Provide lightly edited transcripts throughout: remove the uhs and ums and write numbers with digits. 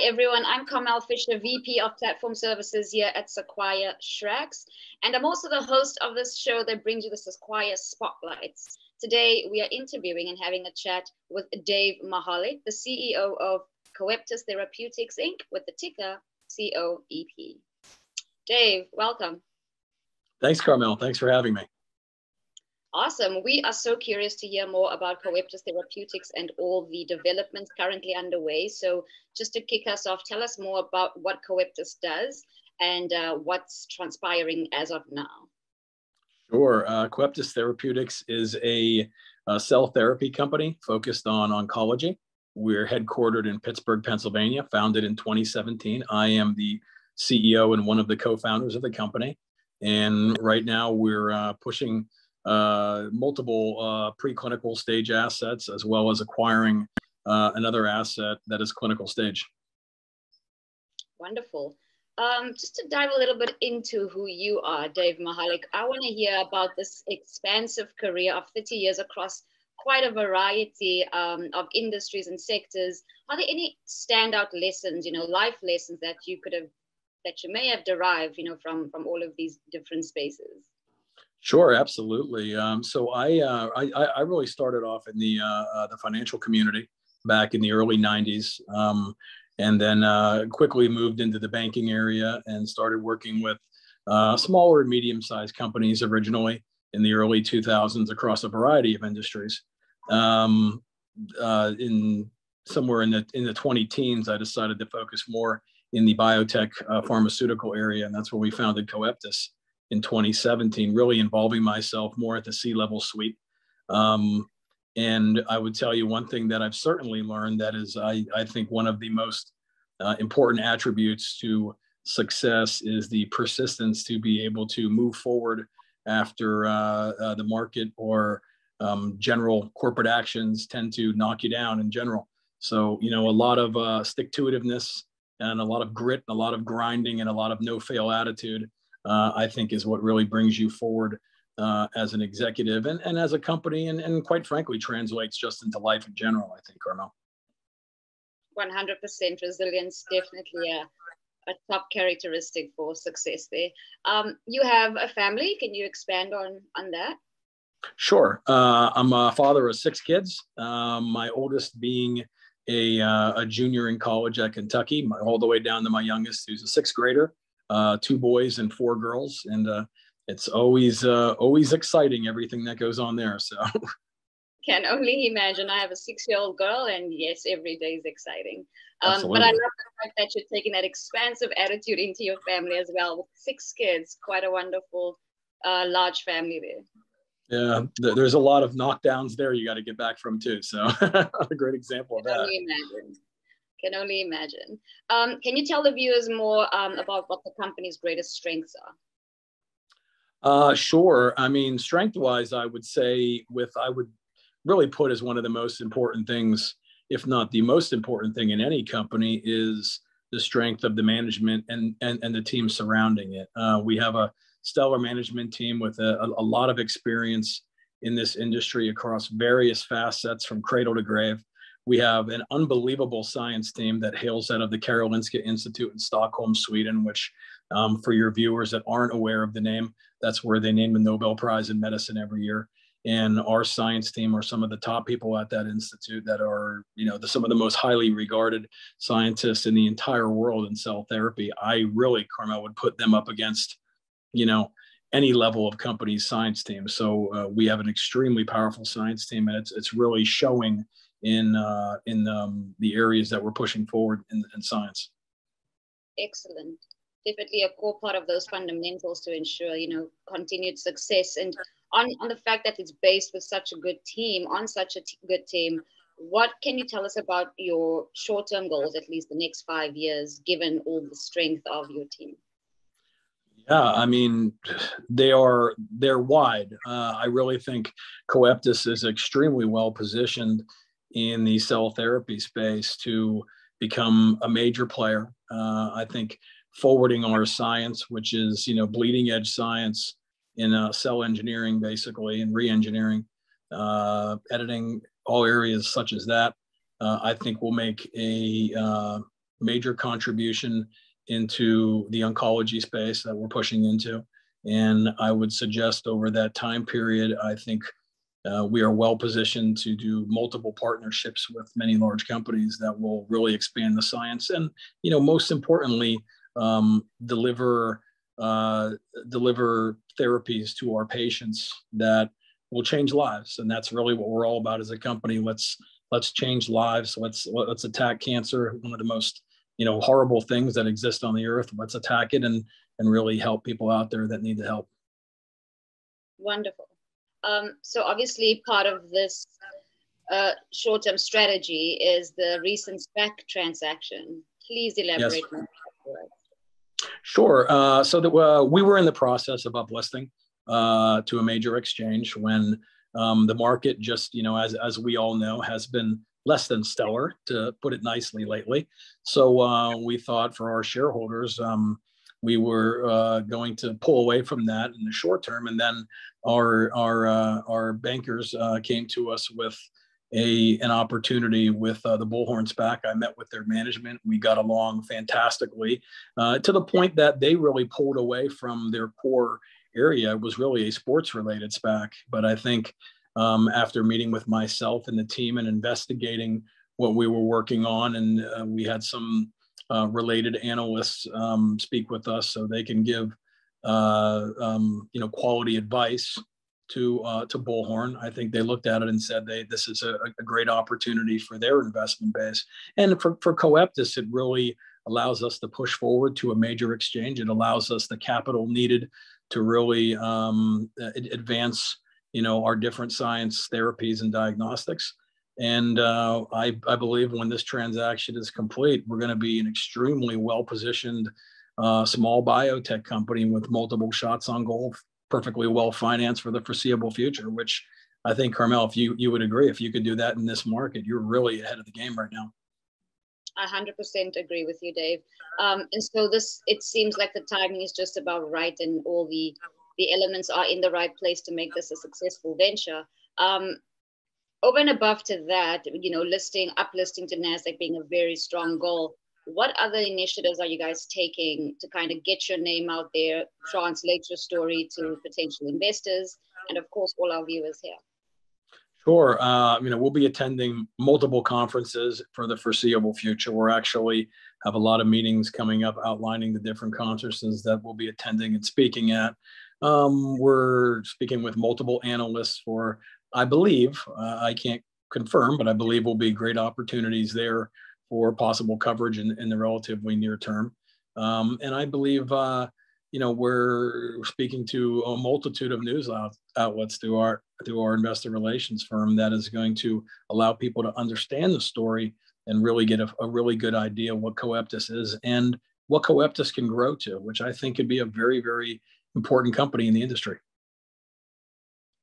everyone. I'm Kamal Fisher, VP of Platform Services here at Sequire Shrax. And I'm also the host of this show that brings you the Sequire Spotlights. Today, we are interviewing and having a chat with Dave Mehalick, the CEO of Copeits Therapeutics, Inc., with the ticker COEP. Dave, welcome. Thanks, Carmel. Thanks for having me. Awesome. We are so curious to hear more about Copeits Therapeutics and all the developments currently underway. So just to kick us off, tell us more about what Coeptis does and what's transpiring as of now. Sure. Copeits Therapeutics is a cell therapy company focused on oncology. We're headquartered in Pittsburgh, Pennsylvania, founded in 2017. I am the CEO and one of the co-founders of the company. And right now we're pushing multiple preclinical stage assets, as well as acquiring another asset that is clinical stage. Wonderful. Just to dive a little bit into who you are, Dave Mehalick, I want to hear about this expansive career of 30 years across quite a variety of industries and sectors. Are there any standout lessons, life lessons that you may have derived, from all of these different spaces? Sure, absolutely. So I really started off in the financial community back in the early 90s, and then quickly moved into the banking area and started working with smaller and medium-sized companies originally in the early 2000s across a variety of industries. In somewhere in the 20 teens, I decided to focus more in the biotech pharmaceutical area, and that's where we founded Coeptis in 2017, really involving myself more at the C-level suite. And I would tell you one thing that I've certainly learned that is, I think, one of the most important attributes to success is the persistence to be able to move forward after the market or general corporate actions tend to knock you down in general. So, a lot of stick-to-itiveness and a lot of grit, and a lot of grinding, and a lot of no-fail attitude, I think, is what really brings you forward as an executive and as a company, and quite frankly, translates just into life in general, I think, Carmel. 100% resilience, definitely a top characteristic for success there. You have a family. Can you expand on that? Sure. I'm a father of 6 kids, my oldest being a junior in college at Kentucky, all the way down to my youngest, who's a 6th grader. 2 boys and 4 girls, and it's always exciting, everything that goes on there. So can only imagine. I have a 6-year-old girl, and yes, every day is exciting. But I love the fact that you're taking that expansive attitude into your family as well, with 6 kids. Quite a wonderful large family there. Yeah, there's a lot of knockdowns there you got to get back from too, so a great example of that. Can only imagine. Can you tell the viewers more about what the company's greatest strengths are? Sure. I mean, strength-wise, I would say I would really put as one of the most important things, if not the most important thing in any company, is the strength of the management and the team surrounding it. We have a stellar management team with a lot of experience in this industry across various facets from cradle to grave. We have an unbelievable science team that hails out of the Karolinska Institute in Stockholm, Sweden, which for your viewers that aren't aware of the name, that's where they name the Nobel Prize in medicine every year. And our science team are some of the top people at that institute that are, some of the most highly regarded scientists in the entire world in cell therapy. I really, Carmel, would put them up against, any level of company's science team. So we have an extremely powerful science team, and it's really showing in the areas that we're pushing forward in science. Excellent. Definitely a core part of those fundamentals to ensure, continued success. And on the fact that it's based with such a good team, good team, what can you tell us about your short-term goals, at least the next 5 years, given all the strength of your team? Yeah, I mean, they're wide. I really think Coeptis is extremely well positioned in the cell therapy space to become a major player. I think forwarding our science, which is, bleeding edge science in cell engineering, basically, and re-engineering, editing, all areas such as that, I think will make a major contribution into the oncology space that we're pushing into. And I would suggest over that time period, I think we are well positioned to do multiple partnerships with many large companies that will really expand the science and, most importantly, deliver therapies to our patients that will change lives. And that's really what we're all about as a company. Let's change lives. Let's attack cancer, one of the most horrible things that exist on the earth. Let's attack it and really help people out there that need the help. Wonderful. So obviously part of this short-term strategy is the recent SPAC transaction. Please elaborate more. Yes. Sure. We were in the process of uplisting to a major exchange when the market just, as we all know, has been less than stellar, to put it nicely, lately. So we thought for our shareholders, we were going to pull away from that in the short term, and then our bankers came to us with an opportunity with the Bullhorn SPAC. I met with their management. We got along fantastically to the point that they really pulled away from their core area. It was really a sports-related SPAC, but I think after meeting with myself and the team and investigating what we were working on, and we had some related analysts speak with us so they can give quality advice to Bullhorn. I think they looked at it and said this is a great opportunity for their investment base. And for Coeptis, it really allows us to push forward to a major exchange. It allows us the capital needed to really advance our different science therapies and diagnostics. And I believe when this transaction is complete, we're going to be an extremely well-positioned small biotech company with multiple shots on goal, perfectly well-financed for the foreseeable future, which I think, Carmel, if you would agree, if you could do that in this market, you're really ahead of the game right now. I 100% agree with you, Dave. And so it seems like the timing is just about right, and all the elements are in the right place to make this a successful venture. Over and above to that, uplisting to NASDAQ being a very strong goal, what other initiatives are you guys taking to kind of get your name out there, translate your story to potential investors, and of course, all our viewers here? Sure. We'll be attending multiple conferences for the foreseeable future. We're actually have a lot of meetings coming up outlining the different conferences that we'll be attending and speaking at. We're speaking with multiple analysts for, I believe, I can't confirm, but I believe will be great opportunities there for possible coverage in the relatively near term. And I believe, we're speaking to a multitude of news outlets through our investor relations firm that is going to allow people to understand the story and really get a really good idea of what Coeptis is and what Coeptis can grow to, which I think could be a very, very important company in the industry.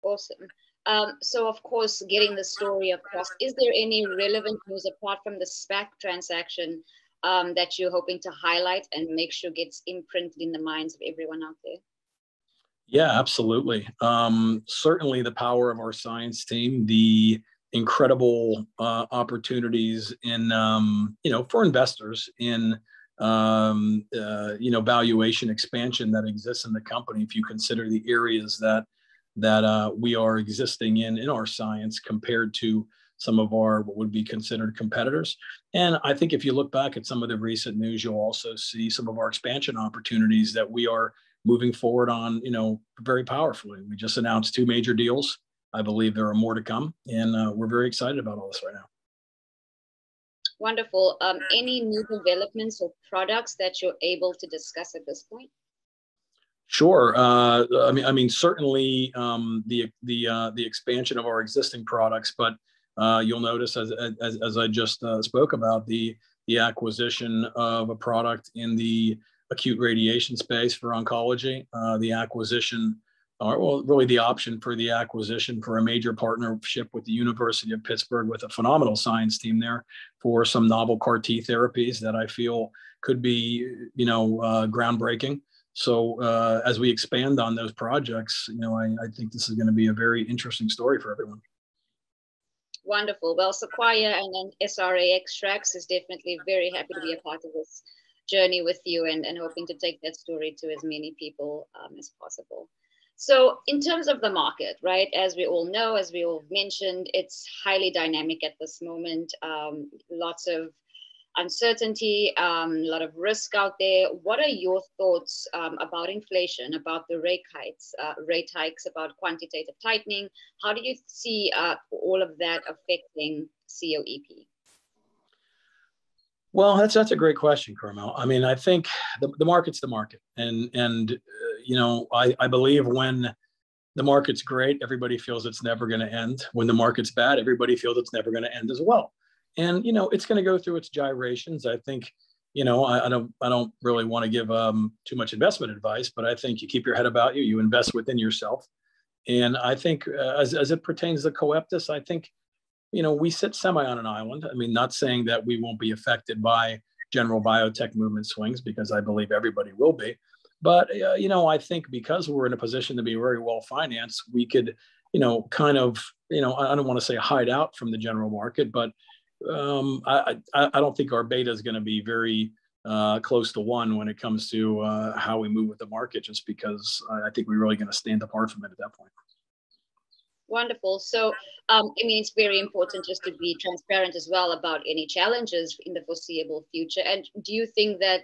Awesome. So, of course, getting the story across, is there any relevant news apart from the SPAC transaction that you're hoping to highlight and make sure gets imprinted in the minds of everyone out there? Yeah, absolutely. Certainly the power of our science team, the incredible opportunities in, for investors in, valuation expansion that exists in the company. If you consider the areas that we are existing in our science compared to some of our what would be considered competitors. And I think if you look back at some of the recent news, you'll also see some of our expansion opportunities that we are moving forward on, very powerfully. We just announced 2 major deals. I believe there are more to come, and we're very excited about all this right now. Wonderful. Any new developments or products that you're able to discuss at this point? Sure. Certainly the expansion of our existing products, but you'll notice as I just spoke about the acquisition of a product in the acute radiation space for oncology, the acquisition, or really the option for the acquisition for a major partnership with the University of Pittsburgh with a phenomenal science team there for some novel CAR T therapies that I feel could be, groundbreaking. So as we expand on those projects, I think this is going to be a very interesting story for everyone. Wonderful. Well, Sequire and then SRA Extracts is definitely very happy to be a part of this journey with you, and hoping to take that story to as many people as possible. So in terms of the market, right, as we all know, as we all mentioned, it's highly dynamic at this moment. Lots of uncertainty, a lot of risk out there. What are your thoughts about inflation, about the rate hikes, about quantitative tightening? How do you see all of that affecting COEP? Well, that's a great question, Carmel. I mean, I think the market's the market, and you know, I believe when the market's great, everybody feels it's never going to end. When the market's bad, everybody feels it's never going to end as well. And you know, it's going to go through its gyrations. I think, you know, I don't really want to give too much investment advice, but I think you keep your head about you. You invest within yourself, and I think as it pertains to Coeptis, I think, you know, we sit semi on an island. I mean, not saying that we won't be affected by general biotech movement swings, because I believe everybody will be. But, you know, I think because we're in a position to be very well financed, we could, you know, kind of, you know, I don't want to say hide out from the general market, but I don't think our beta is going to be very close to 1 when it comes to how we move with the market, just because I think we're really going to stand apart from it at that point. Wonderful. So, I mean, it's very important just to be transparent as well about any challenges in the foreseeable future. And do you think that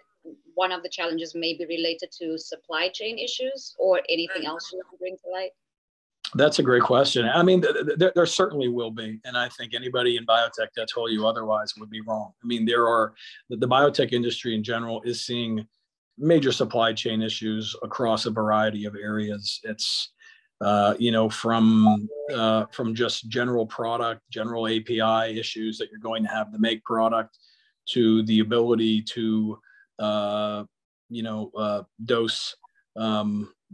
one of the challenges may be related to supply chain issues, or anything else you want to bring to light? That's a great question. I mean, there certainly will be. And I think anybody in biotech that told you otherwise would be wrong. I mean, the biotech industry in general is seeing major supply chain issues across a variety of areas. It's, you know, from just general product, general API issues that you're going to have to make product, to the ability to, you know, dose,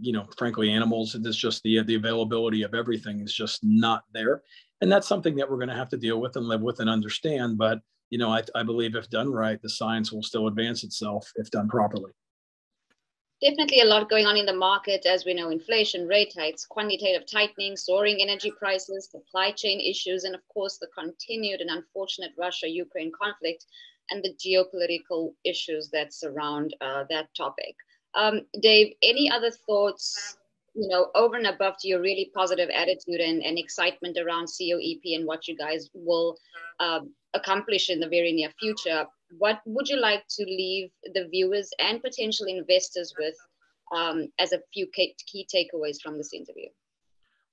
you know, frankly, animals. It's just the availability of everything is just not there. And that's something that we're going to have to deal with and live with and understand. But, you know, I believe if done right, the science will still advance itself if done properly. Definitely a lot going on in the market, as we know: inflation, rate hikes, quantitative tightening, soaring energy prices, supply chain issues, and of course, the continued and unfortunate Russia-Ukraine conflict and the geopolitical issues that surround that topic. Dave, any other thoughts, you know, over and above to your really positive attitude and excitement around COEP and what you guys will accomplish in the very near future? What would you like to leave the viewers and potential investors with as a few key takeaways from this interview?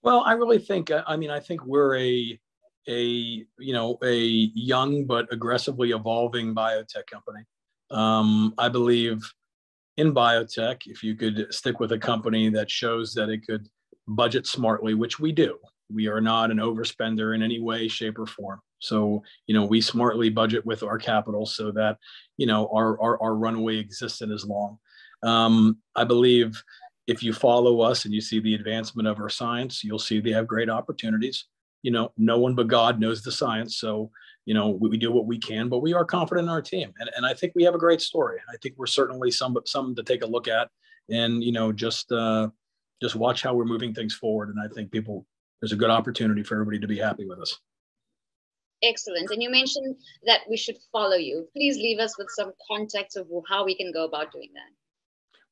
Well, I really think, I mean, I think we're a you know, a young but aggressively evolving biotech company. I believe in biotech, if you could stick with a company that shows that it could budget smartly, which we do. We are not an overspender in any way, shape, or form. So, you know, we smartly budget with our capital so that, you know, our runway exists and is long. I believe if you follow us and you see the advancement of our science, you'll see they have great opportunities. You know, no one but God knows the science. So, you know, we do what we can, but we are confident in our team. And I think we have a great story. I think we're certainly some to take a look at, and, you know, just watch how we're moving things forward. And I think there's a good opportunity for everybody to be happy with us. Excellent. And you mentioned that we should follow you. Please leave us with some context of how we can go about doing that.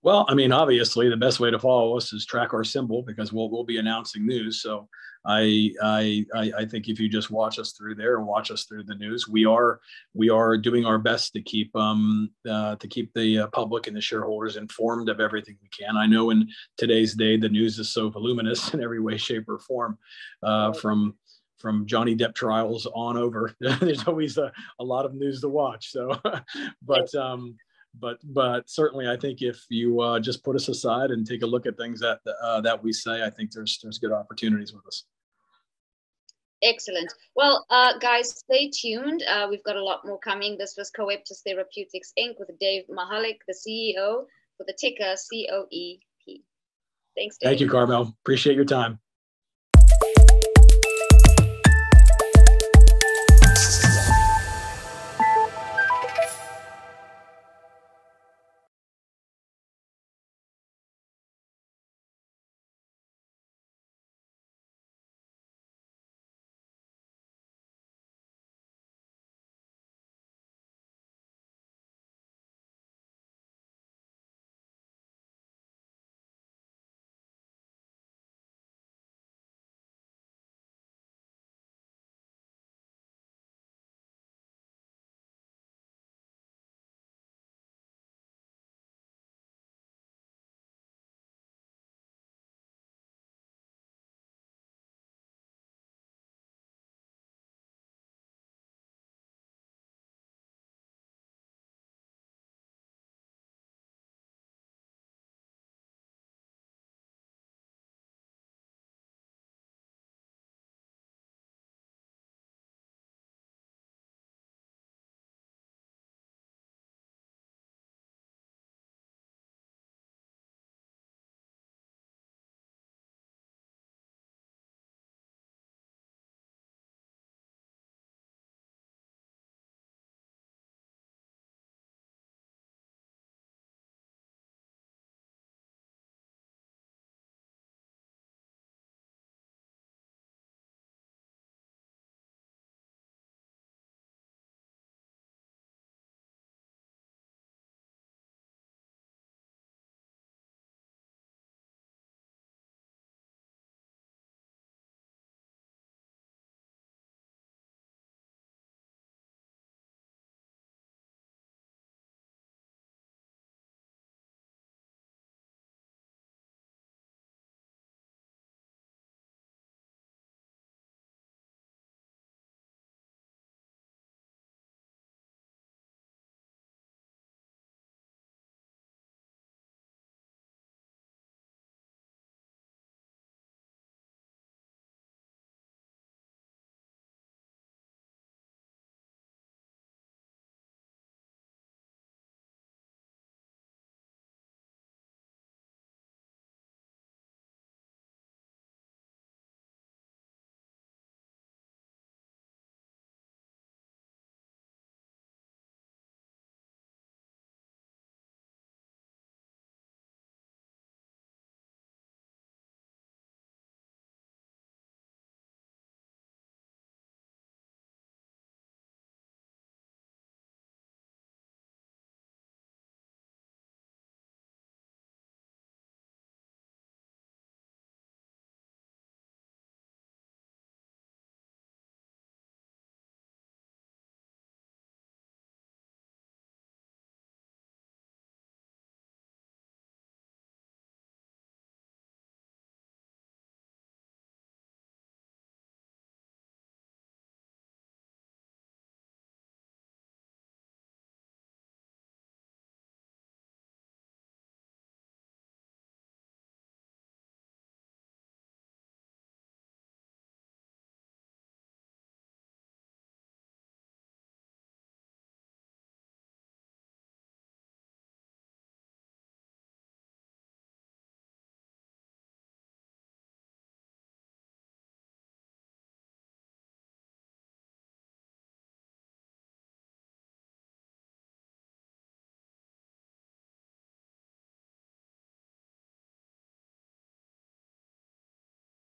Well, I mean, obviously, the best way to follow us is track our symbol, because we'll be announcing news. So I think if you just watch us through there and watch us through the news, we are doing our best to keep the public and the shareholders informed of everything we can. I know in today's day, the news is so voluminous in every way, shape, or form, from Johnny Depp trials on over. There's always a lot of news to watch. So, but certainly, I think if you just put us aside and take a look at things that we say, I think there's good opportunities with us. Excellent. Well, guys, stay tuned. We've got a lot more coming. This was Copeits Therapeutics Inc. with Dave Mehalick, the CEO, for the ticker COEP. Thanks, Dave. Thank you, Carmel. Appreciate your time.